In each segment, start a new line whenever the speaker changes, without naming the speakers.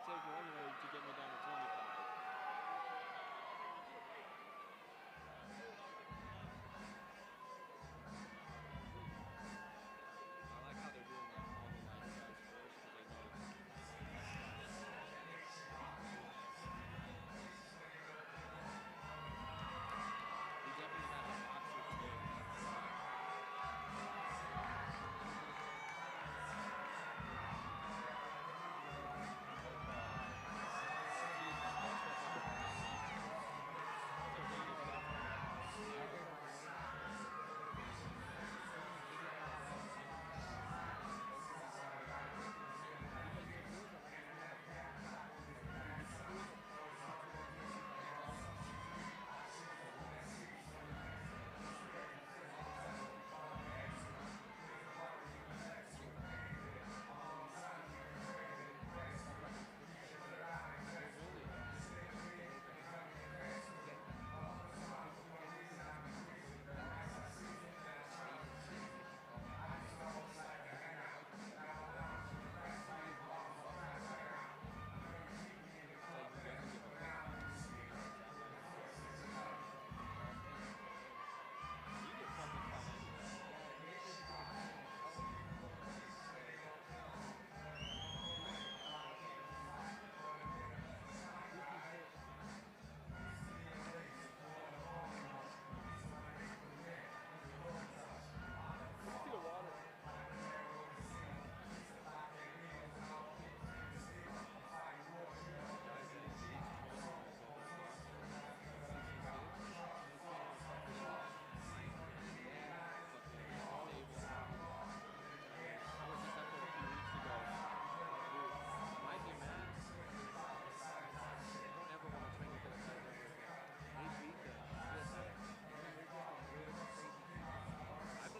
take one more to get me down to 25. I like how they're doing all the light shots first because they know it's he definitely has a boxer stick.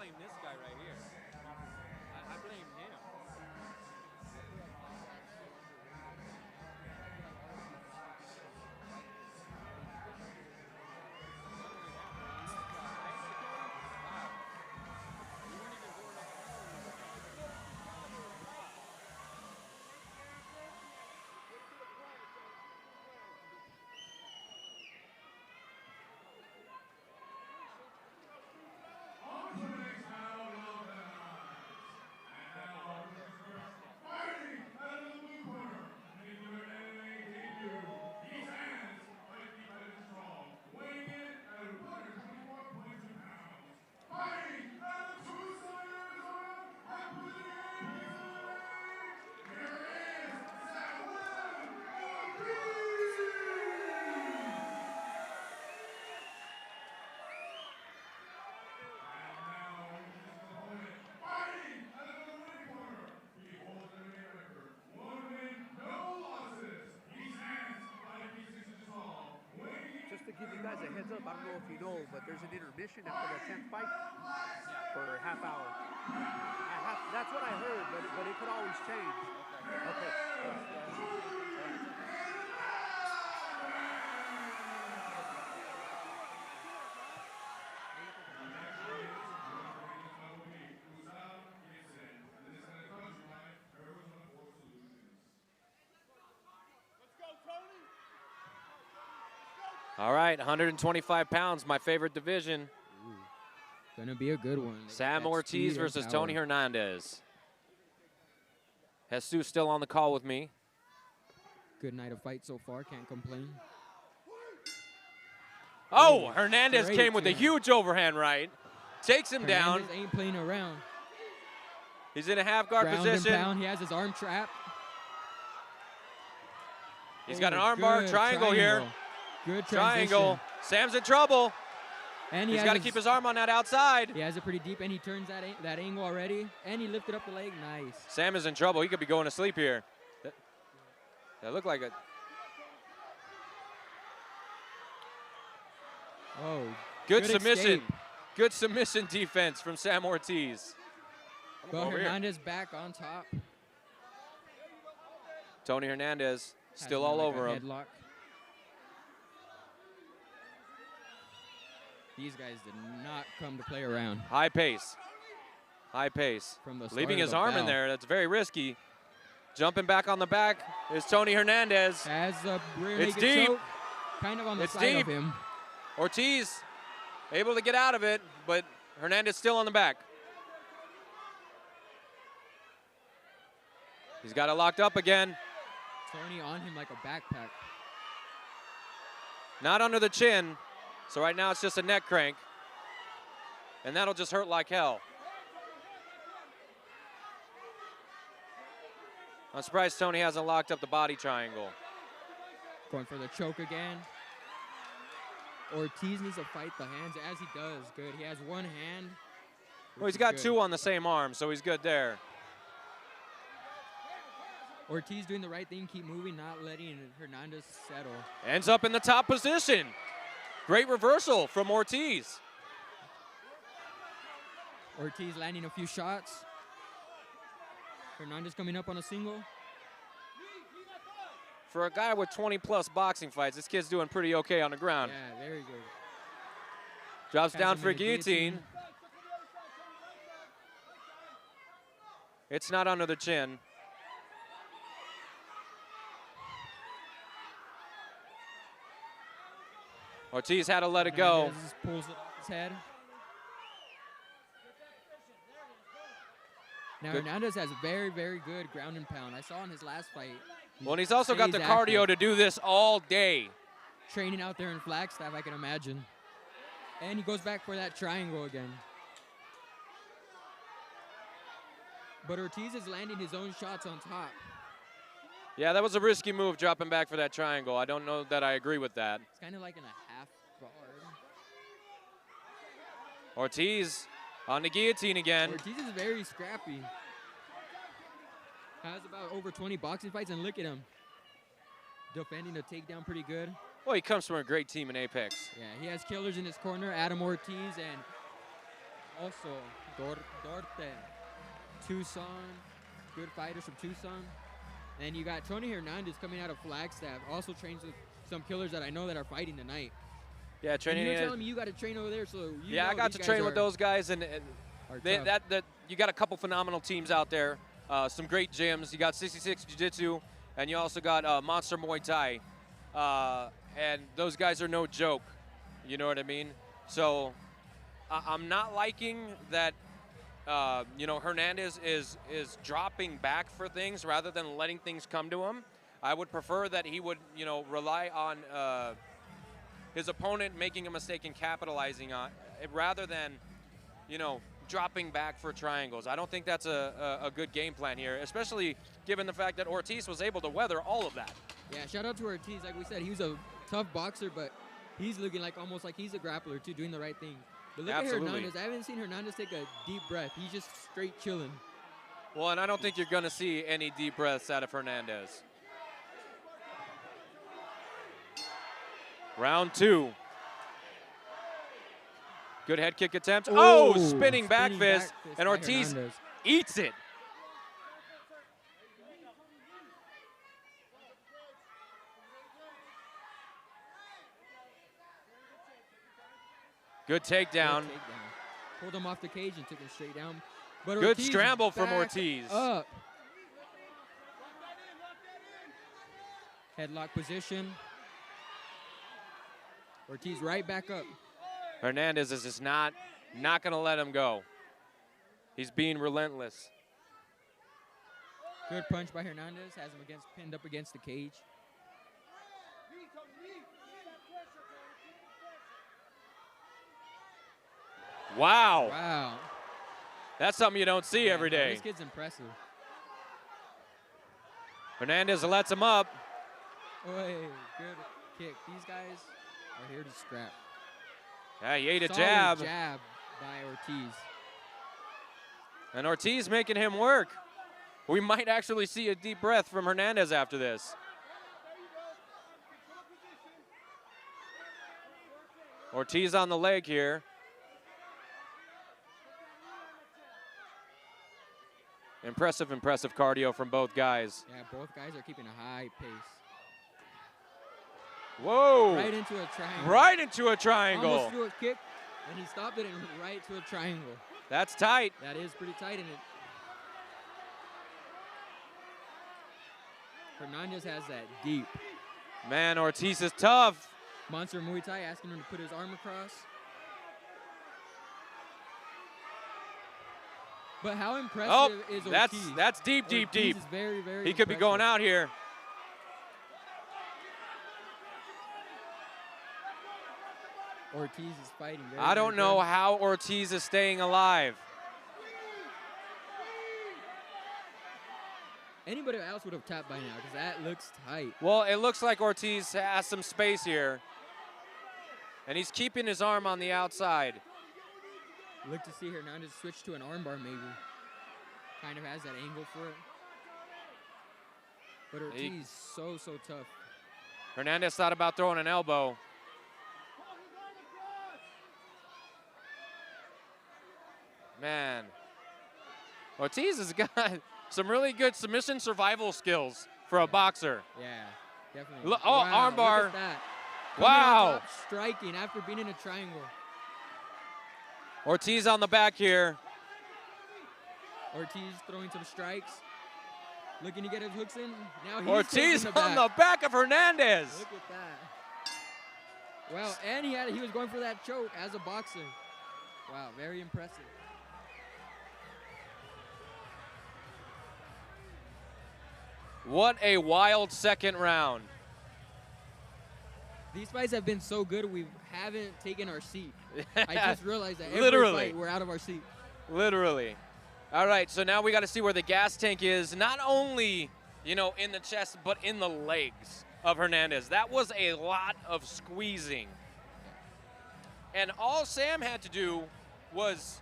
This guy right here. I blame him.
To give you guys a heads up, I don't know if you know, but there's an intermission after the 10th fight for a half hour. That's what I heard, but it could always change. Okay.
All right, 125 pounds, my favorite division.
Ooh, gonna be a good one.
Sam Ortiz versus Tony Hernandez. Jesus still on the call with me.
Good night of fight so far, can't complain.
Oh, Hernandez came with a huge overhand right. Takes him down.
Hernandez ain't playing around.
He's in a half guard position.
And pound. He has his arm trapped.
He's got an arm bar triangle here.
Good
triangle. Sam's in trouble.
And
he's got to keep his arm on that outside.
He has it pretty deep, and he turns that angle already. And he lifted up the leg. Nice.
Sam is in trouble. He could be going to sleep here. That looked like a...
Oh,
good submission.
Escape.
Good submission defense from Sam Ortiz.
But Hernandez back on top.
Tony Hernandez still all over him.
Headlock. These guys did not come to play around.
High pace. High pace.
From the
leaving his arm in there, that's very risky. Jumping back on the back is Tony Hernandez.
Has a rear
It's
naked
deep.
choke. Kind of on the
It's
side
deep.
of him.
Ortiz able to get out of it, but Hernandez still on the back. He's got it locked up again.
Tony on him like a backpack.
Not under the chin. So right now it's just a neck crank. And that'll just hurt like hell. I'm surprised Tony hasn't locked up the body triangle.
Going for the choke again. Ortiz needs to fight the hands as he does. Good. He has one hand.
Well, he's got two on the same arm, so he's good there.
Ortiz doing the right thing, keep moving, not letting Hernandez settle.
Ends up in the top position. Great reversal from Ortiz.
Ortiz landing a few shots. Hernandez coming up on a single.
For a guy with 20-plus boxing fights, this kid's doing pretty okay on the ground.
Yeah, very good.
Drops
Has
down
him
for a
in a
guillotine. It's not under the chin. Ortiz had to let it go.
Hernandez just pulls it off his head. Now
Good.
Hernandez has very, very good ground and pound. I saw in his last fight.
Well, and he's also got the
stays
cardio
active.
to do this all day.
Training out there in Flagstaff, I can imagine. And he goes back for that triangle again. But Ortiz is landing his own shots on top.
Yeah, that was a risky move, dropping back for that triangle. I don't know that I agree with that.
It's kind of like in a half guard.
Ortiz on the guillotine again.
Ortiz is very scrappy. Has about over 20 boxing fights, and look at him. Defending the takedown pretty good.
Well, he comes from a great team in Apex.
Yeah, he has killers in his corner, Adam Ortiz, and also Dorte, Tucson, good fighters from Tucson. And you got Tony Hernandez coming out of Flagstaff, also trains with some killers that I know that are fighting tonight.
Yeah,
And
training.
you're telling me you got to train over there, so you
Yeah,
know
I got
these
to
guys
train with those guys, and
are
they,
tough.
that you got a couple phenomenal teams out there. Some great gyms. You got 66 Jiu-Jitsu, and you also got Monster Muay Thai. And those guys are no joke. You know what I mean? So I'm not liking that. Hernandez is dropping back for things rather than letting things come to him. I would prefer that he would, rely on his opponent making a mistake and capitalizing on it rather than, dropping back for triangles. I don't think that's a good game plan here, especially given the fact that Ortiz was able to weather all of that.
Yeah, shout out to Ortiz. Like we said, he was a tough boxer, but he's looking like almost like he's a grappler too, doing the right thing. But look
Absolutely.
at Hernandez. I haven't seen Hernandez take a deep breath. He's just straight chilling.
Well, and I don't think you're going to see any deep breaths out of Hernandez. Round two. Good head kick attempt. Oh, spinning back fist, and
by
Ortiz
Hernandez.
eats it. Good takedown.
Good takedown. Pulled him off the cage and took him straight down. But
Good
Ortiz
scramble from
back
Ortiz.
Up. Headlock position. Ortiz right back up.
Hernandez is just not going to let him go. He's being relentless.
Good punch by Hernandez. Has him pinned up against the cage.
Wow.
Wow.
That's something you don't see every
no,
day.
This kid's impressive.
Hernandez lets him up.
Oy, good kick. These guys are here to scrap.
Yeah, he ate a
Solid
jab.
jab by Ortiz.
And Ortiz making him work. We might actually see a deep breath from Hernandez after this. Ortiz on the leg here. Impressive cardio from both guys.
Yeah, both guys are keeping a high pace.
Whoa!
Right into a triangle.
Right into a triangle.
Almost threw a kick, and he stopped it and went right to a triangle.
That's tight.
That is pretty tight in it. Hernandez has that deep.
Man, Ortiz is tough.
Monster Muay Thai asking him to put his arm across. But how impressive is Ortiz?
That's deep.
Ortiz is very, very
He could be going out here.
Ortiz is fighting.
I don't know how Ortiz is staying alive.
Anybody else would have tapped by now because that looks tight.
Well, it looks like Ortiz has some space here. And he's keeping his arm on the outside.
Look to see Hernandez switch to an armbar maybe. Kind of has that angle for it. But Ortiz, so tough.
Hernandez thought about throwing an elbow. Man. Ortiz has got some really good submission survival skills for a boxer.
Yeah, definitely.
Oh,
wow,
armbar.
Look at that.
Wow.
Top, striking after being in a triangle.
Ortiz on the back here.
Ortiz throwing some strikes. Looking to get his hooks in. Now he's
Ortiz
taking the
on the back of Hernandez.
Look at that. Wow, and he was going for that choke as a boxer. Wow, very impressive.
What a wild second round.
These fights have been so good, we haven't taken our seat. I just realized that every
Literally.
fight we're out of our seat.
Literally. All right, so now we got to see where the gas tank is, not only, in the chest, but in the legs of Hernandez. That was a lot of squeezing. And all Sam had to do was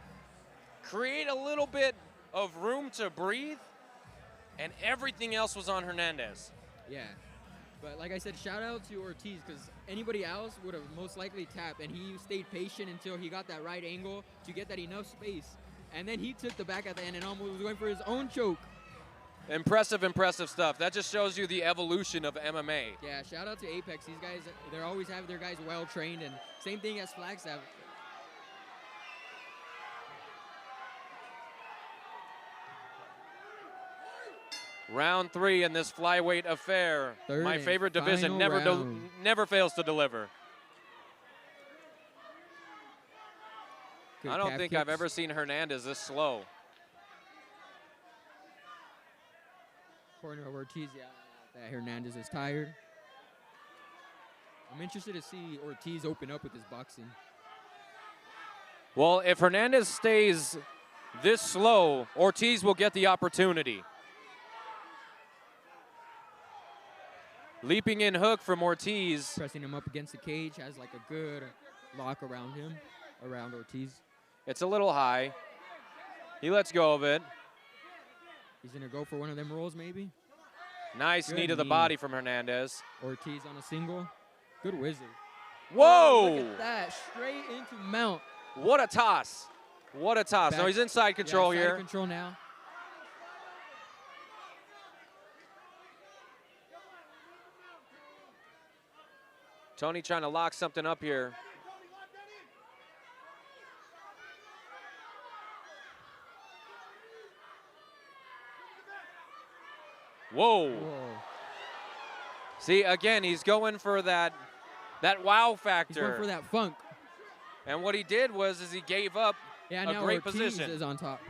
create a little bit of room to breathe, and everything else was on Hernandez.
Yeah. But like I said, shout out to Ortiz because anybody else would have most likely tapped, and he stayed patient until he got that right angle to get that enough space. And then he took the back at the end and almost was going for his own choke.
Impressive stuff. That just shows you the evolution of MMA.
Yeah, shout out to Apex. These guys, they always have their guys well trained, and same thing as Flagstaff.
Round 3 in this flyweight affair.
Third
My
and
favorite division
final
never fails to deliver.
Good
I don't
calf
think I've
kicks.
ever seen Hernandez this slow.
Corner of Ortiz, yeah, that Hernandez is tired. I'm interested to see Ortiz open up with his boxing.
Well, if Hernandez stays this slow, Ortiz will get the opportunity. Leaping in hook from Ortiz.
Pressing him up against the cage, has like a good lock around him, around Ortiz.
It's a little high. He lets go of it.
He's gonna go for one of them rolls maybe.
Nice
Good
knee to the
knee.
body from Hernandez.
Ortiz on a single. Good wizard.
Whoa!
Look at that, straight into mount.
What a toss. What a toss.
Back-
No, he's in side control
yeah, side
here.
control now.
Tony trying to lock something up here. Whoa.
Whoa.
See, again, he's going for that wow
He's
factor.
going for that funk.
And what he did was he gave up
Yeah,
a
now
great
Ortiz
position.
is on top.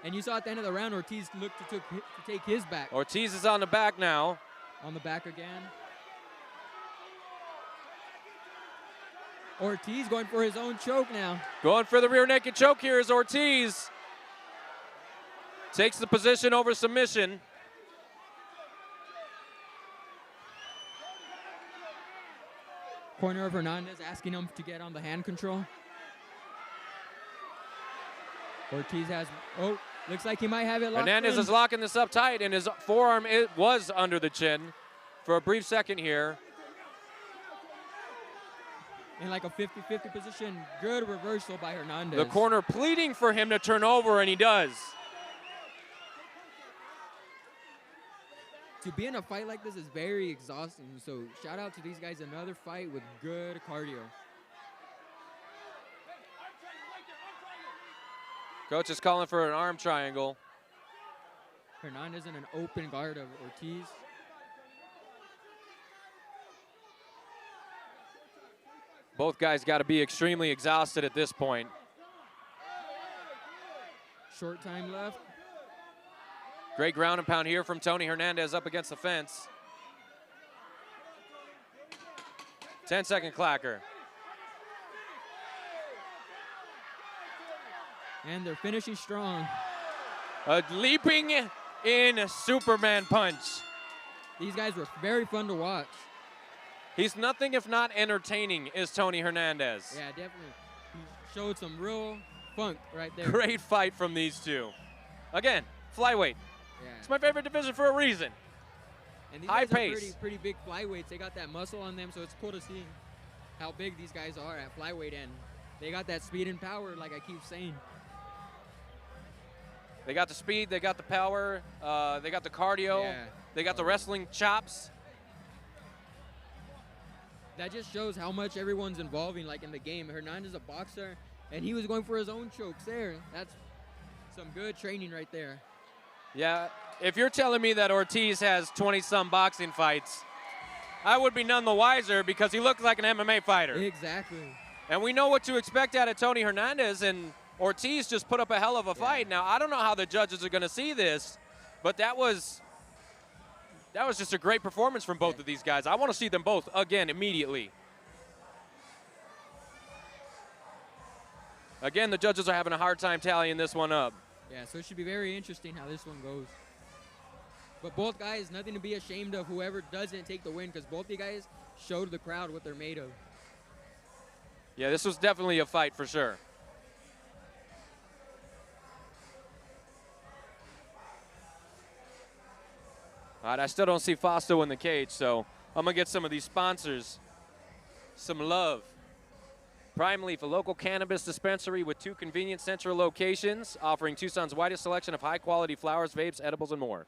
And you saw at the end of the round, Ortiz looked to take his back.
Ortiz is on the back now.
On the back again. Ortiz going for his own choke now.
Going for the rear naked choke here is Ortiz. Takes the position over submission.
Corner of Hernandez asking him to get on the hand control. Ortiz has, looks like he might have it locked
Hernandez
in.
is locking this up tight, and his forearm was under the chin for a brief second here.
In like a 50-50 position. Good reversal by Hernandez.
The corner pleading for him to turn over, and he does.
To be in a fight like this is very exhausting. So shout out to these guys. Another fight with good cardio.
Coach is calling for an arm triangle.
Hernandez in an open guard of Ortiz.
Both guys got to be extremely exhausted at this point.
Short time left.
Great ground and pound here from Tony Hernandez up against the fence. 10-second clacker.
And they're finishing strong.
A leaping in Superman punch.
These guys were very fun to watch.
He's nothing if not entertaining, is Tony Hernandez.
Yeah, definitely. He showed some real funk right there.
Great fight from these two. Again, flyweight.
Yeah.
It's my favorite division for a reason.
And these
High
guys are
pace.
pretty big flyweights. They got that muscle on them, so it's cool to see how big these guys are at flyweight, and they got that speed and power, like I keep saying.
They got the speed, they got the power, they got the cardio,
Yeah.
they got the wrestling chops.
That just shows how much everyone's involving, like in the game. Hernandez is a boxer, and he was going for his own chokes there. That's some good training right there.
Yeah, if you're telling me that Ortiz has 20-some boxing fights, I would be none the wiser because he looks like an MMA fighter.
Exactly.
And we know what to expect out of Tony Hernandez, and Ortiz just put up a hell of a fight. Now, I don't know how the judges are going to see this, but that was just a great performance from both of these guys. I want to see them both again immediately. Again, the judges are having a hard time tallying this one up.
Yeah, so it should be very interesting how this one goes. But both guys, nothing to be ashamed of, whoever doesn't take the win, because both the guys showed the crowd what they're made of.
Yeah, this was definitely a fight for sure. All right, I still don't see Fausto in the cage, so I'm going to get some of these sponsors some love. Prime Leaf, a local cannabis dispensary with 2 convenient central locations, offering Tucson's widest selection of high-quality flowers, vapes, edibles, and more.